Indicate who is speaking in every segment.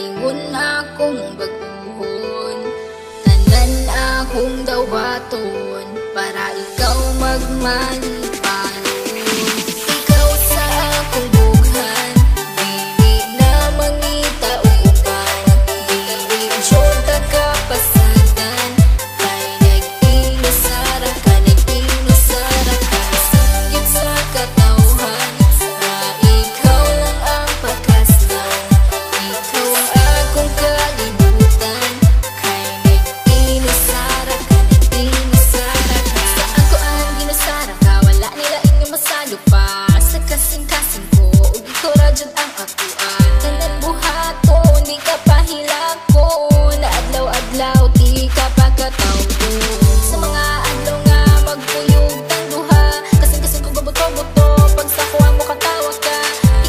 Speaker 1: kaugalingon akong baguhon. Tanan akong dawaton para ikaw magmalipanon. Ikaw sa akong bughan, dili na mangita uban. Dili syota ka pasagan, kay nag-inusara ka, nag-inusara ka. Singgit sa katawhan, na ikaw lang ang pakaslan. Ikaw ang akong kalibutan, kay nag-inusara ka, nag-inusara ka. Sa ako ang ginusara ka, wala nila inyo masalo pa. Sa kasing-kasing ko, ug ikaw ra jud ang akuan. Tanan buhato, di ka pahilako, na adlaw-adlaw, di ka pagkatawdo. Sa mga adlaw nga magpuyog tang duha, kasing-kasing ko gabuto-buto, pag sa kuha mo katawa ka.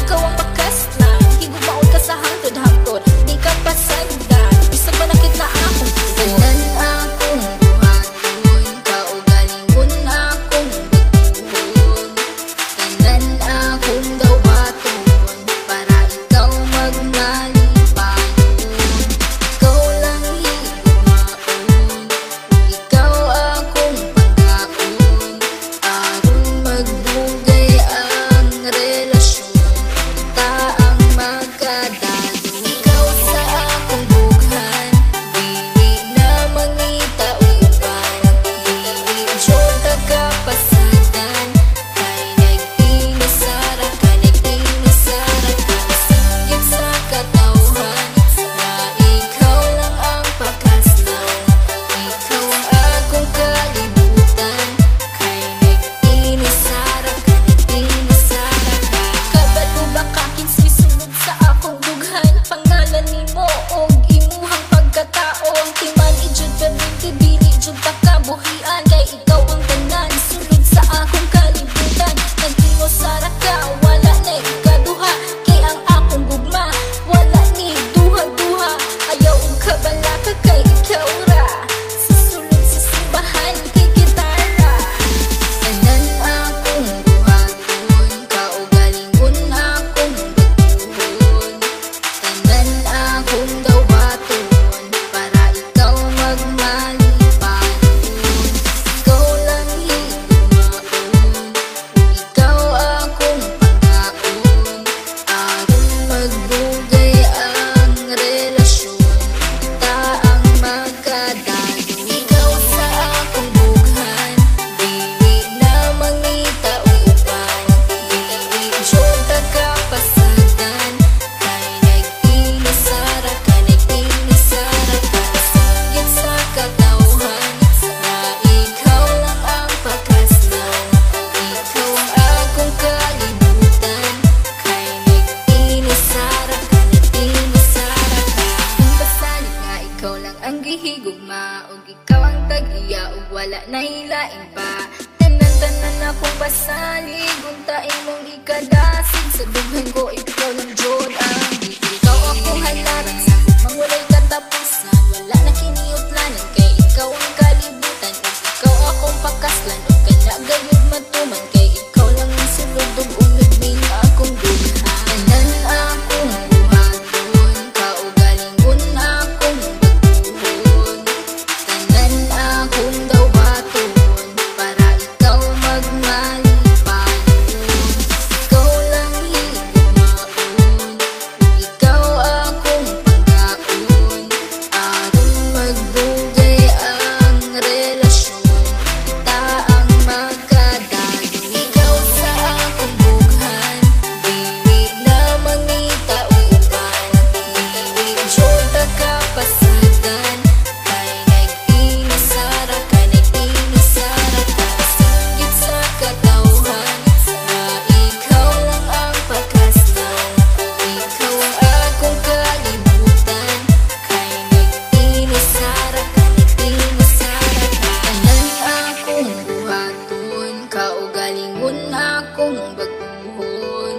Speaker 1: Ikaw ang bakas lang, higugmaon ka sa hangtod-hangtod, di ka pasagdan, bisag manakit na akong tugon. Tanan akong buhaton, kaugalingon akong baguhon. Tanan akong dawaton, para ikaw magmalipanon. Ikaw lang higugmaon, ikaw akong pagkaon. Aron magdugay ang relasyon, ta ang magkadalo. Ikaw sa akong bughan, dili na mangita uban. Dili syota ka pasagan, kay nag-inusara ka, nag-inusara ka. Singgit sa katawhan, na ikaw lang ang pakaslan. Ikaw ang akong kalibutan, kay nag-inusara ka, nag-inusara ka. Kabalo ba ka kinsoy sulod sa akong dughan? Pangalan nimo og imuhang pagkatao, ang timan ijud perminti, dili jud ta kabuhian. Kay ikaw ang tanan sulod sa akong kalibutan, nag-inusara ka, wala na ikaduha. Kay ang akong gugma, wala ni duha-duha. Ayaw og kabala ka, kay ikaw ra sa sulod sa simbahan, kay gitara. Tanan akong buhaton, kaugalingon akong baguhon. Tanan akong dawaton, para ikaw magmalipanon. Ikaw lang higugmaon, ikaw akong pagkaon. Aron magdugay ang relasyon, ta ang magkadalo. Ikaw sa akong bughan, dili na mangita uban. Dili syota ka pasagan, kay nag-inusara ka, nag-inusara ka. Singgit sa katawhan, na ikaw lang ang pakaslan. Ikaw ang akong kalibutan, kay nag-inusara ka, nag-inusara ka. Kung basalig nga ikaw lang ang gihigugma, ug ikaw ang tag-iya, ug wala na hilain pa. Tanan-tanan akong basalig, unta imong ikadasig. Sa dughan ko ikaw lang jud ang ikaw akong halaran, sa gugmang walay katapusan. Wala na kiniutlanan, kay ikaw ang kalibutan, ug ikaw akong pakaslan. Ug kana gayud matuman, kay ikaw lang ang sulod, ug umibing akong dughan. Tanan akong buhaton, kaugalingon akong baguhon. Tanan akong dawaton, para ikaw magmalipanon. Ikaw lang higugmaon, ikaw akong pagkaon. Aron magdugay ang relasyon, ta ang magkadalo. Ikaw sa akong bughan, dili na mangita uban. Dili syota ka pasagan, kay nag-inusara ka, nag-inusara ka. Singgit sa katawhan, na ikaw lang ang pakaslan. Ikaw ang akong kalibutan, kay nag-inusara ka, nag-inusara ka. Tanan akong buhaton, kaugalingon akong baguhon.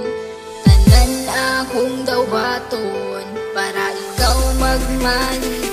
Speaker 1: Tanan akong dawaton, para ikaw magmalipanon.